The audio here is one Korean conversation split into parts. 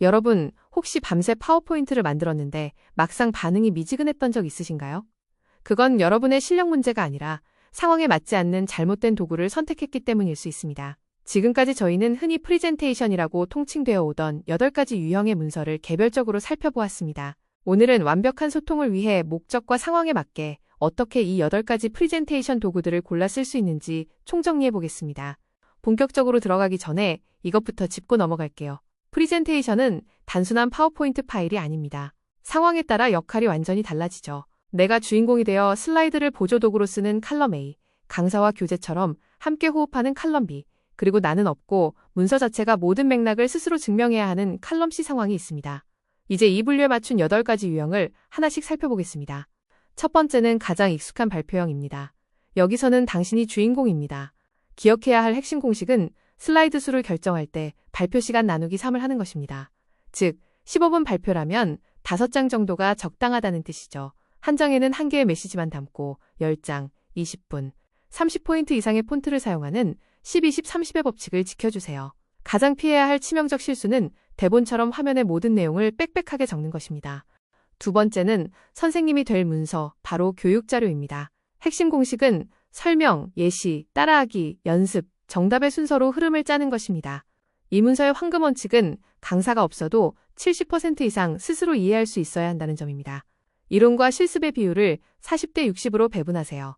여러분, 혹시 밤새 파워포인트를 만들었는데 막상 반응이 미지근했던 적 있으신가요? 그건 여러분의 실력 문제가 아니라 상황에 맞지 않는 잘못된 도구를 선택했기 때문일 수 있습니다. 지금까지 저희는 흔히 프리젠테이션이라고 통칭되어 오던 8가지 유형의 문서를 개별적으로 살펴보았습니다. 오늘은 완벽한 소통을 위해 목적과 상황에 맞게 어떻게 이 8가지 프리젠테이션 도구들을 골라 쓸 수 있는지 총정리해 보겠습니다. 본격적으로 들어가기 전에 이것부터 짚고 넘어갈게요. 프리젠테이션은 단순한 파워포인트 파일이 아닙니다. 상황에 따라 역할이 완전히 달라지죠. 내가 주인공이 되어 슬라이드를 보조도구로 쓰는 칼럼 A, 강사와 교재처럼 함께 호흡하는 칼럼 B, 그리고 나는 없고 문서 자체가 모든 맥락을 스스로 증명해야 하는 칼럼 C 상황이 있습니다. 이제 이 분류에 맞춘 8가지 유형을 하나씩 살펴보겠습니다. 첫 번째는 가장 익숙한 발표형입니다. 여기서는 당신이 주인공입니다. 기억해야 할 핵심 공식은 슬라이드 수를 결정할 때 발표 시간 나누기 3을 하는 것입니다. 즉, 15분 발표라면 5장 정도가 적당하다는 뜻이죠. 한 장에는 한 개의 메시지만 담고 10장, 20분, 30포인트 이상의 폰트를 사용하는 10, 20, 30의 법칙을 지켜주세요. 가장 피해야 할 치명적 실수는 대본처럼 화면의 모든 내용을 빽빽하게 적는 것입니다. 두 번째는 선생님이 될 문서, 바로 교육자료입니다. 핵심 공식은 설명, 예시, 따라하기, 연습, 정답의 순서로 흐름을 짜는 것입니다. 이 문서의 황금 원칙은 강사가 없어도 70% 이상 스스로 이해할 수 있어야 한다는 점입니다. 이론과 실습의 비율을 40대 60으로 배분하세요.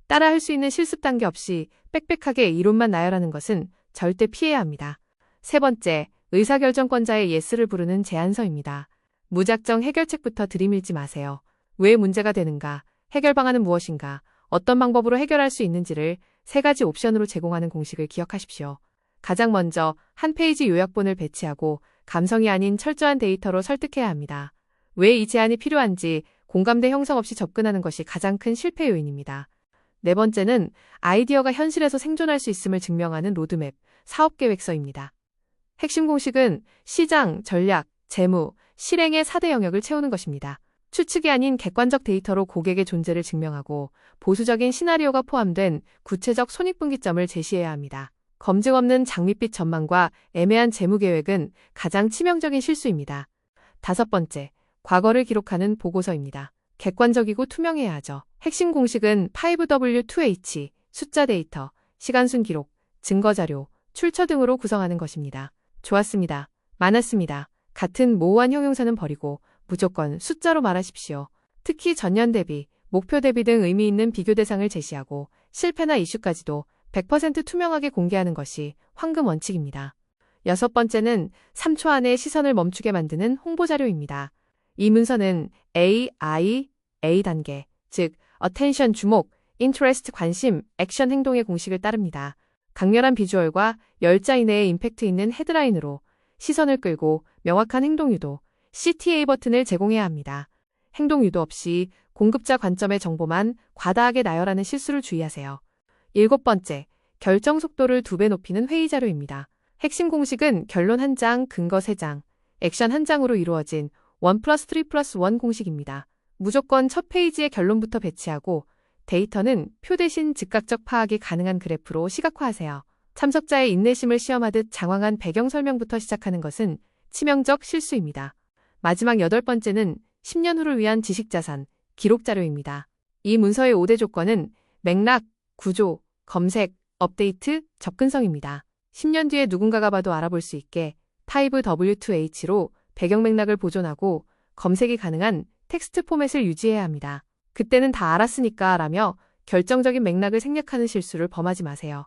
따라할 수 있는 실습 단계 없이 빽빽하게 이론만 나열하는 것은 절대 피해야 합니다. 세 번째, 의사결정권자의 예스를 부르는 제안서입니다. 무작정 해결책부터 들이밀지 마세요. 왜 문제가 되는가, 해결 방안은 무엇인가, 어떤 방법으로 해결할 수 있는지를 3가지 옵션으로 제공하는 공식을 기억하십시오. 가장 먼저 한 페이지 요약본을 배치하고 감성이 아닌 철저한 데이터로 설득해야 합니다. 왜 이 제안이 필요한지 공감대 형성 없이 접근하는 것이 가장 큰 실패 요인입니다. 네 번째는 아이디어가 현실에서 생존할 수 있음을 증명하는 로드맵, 사업계획서입니다. 핵심 공식은 시장, 전략, 재무, 실행의 4대 영역을 채우는 것입니다. 추측이 아닌 객관적 데이터로 고객의 존재를 증명하고 보수적인 시나리오가 포함된 구체적 손익분기점을 제시해야 합니다. 검증 없는 장밋빛 전망과 애매한 재무계획은 가장 치명적인 실수입니다. 다섯 번째, 과거를 기록하는 보고서입니다. 객관적이고 투명해야 하죠. 핵심 공식은 5W2H, 숫자 데이터, 시간순 기록, 증거자료, 출처 등으로 구성하는 것입니다. 좋았습니다. 많았습니다. 같은 모호한 형용사는 버리고 무조건 숫자로 말하십시오. 특히 전년 대비, 목표 대비 등 의미 있는 비교 대상을 제시하고 실패나 이슈까지도 100% 투명하게 공개하는 것이 황금 원칙입니다. 여섯 번째는 3초 안에 시선을 멈추게 만드는 홍보자료입니다. 이 문서는 A 단계, 즉 attention 주목, interest 관심, 액션 행동의 공식을 따릅니다. 강렬한 비주얼과 10자 이내의 임팩트 있는 헤드라인으로 시선을 끌고 명확한 행동 유도, CTA 버튼을 제공해야 합니다. 행동 유도 없이 공급자 관점의 정보만 과다하게 나열하는 실수를 주의하세요. 일곱 번째, 결정 속도를 2배 높이는 회의 자료입니다. 핵심 공식은 결론 1장, 근거 3장, 액션 1장으로 이루어진 1+3+1 공식입니다. 무조건 첫 페이지에 결론부터 배치하고 데이터는 표 대신 즉각적 파악이 가능한 그래프로 시각화하세요. 참석자의 인내심을 시험하듯 장황한 배경 설명부터 시작하는 것은 치명적 실수입니다. 마지막 8번째는 10년 후를 위한 지식자산, 기록자료입니다. 이 문서의 5대 조건은 맥락, 구조, 검색, 업데이트, 접근성입니다. 10년 뒤에 누군가가 봐도 알아볼 수 있게 5W2H로 배경 맥락을 보존하고 검색이 가능한 텍스트 포맷을 유지해야 합니다. 그때는 다 알았으니까 라며 결정적인 맥락을 생략하는 실수를 범하지 마세요.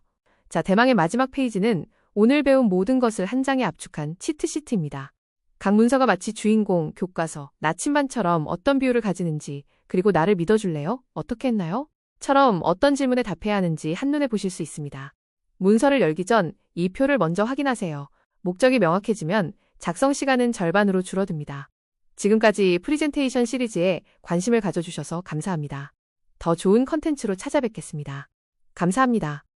자, 대망의 마지막 페이지는 오늘 배운 모든 것을 한 장에 압축한 치트시트입니다. 각 문서가 마치 주인공, 교과서, 나침반처럼 어떤 비율을 가지는지, 그리고 나를 믿어줄래요? 어떻게 했나요? 처럼 어떤 질문에 답해야 하는지 한눈에 보실 수 있습니다. 문서를 열기 전 이 표를 먼저 확인하세요. 목적이 명확해지면 작성 시간은 절반으로 줄어듭니다. 지금까지 프리젠테이션 시리즈에 관심을 가져주셔서 감사합니다. 더 좋은 컨텐츠로 찾아뵙겠습니다. 감사합니다.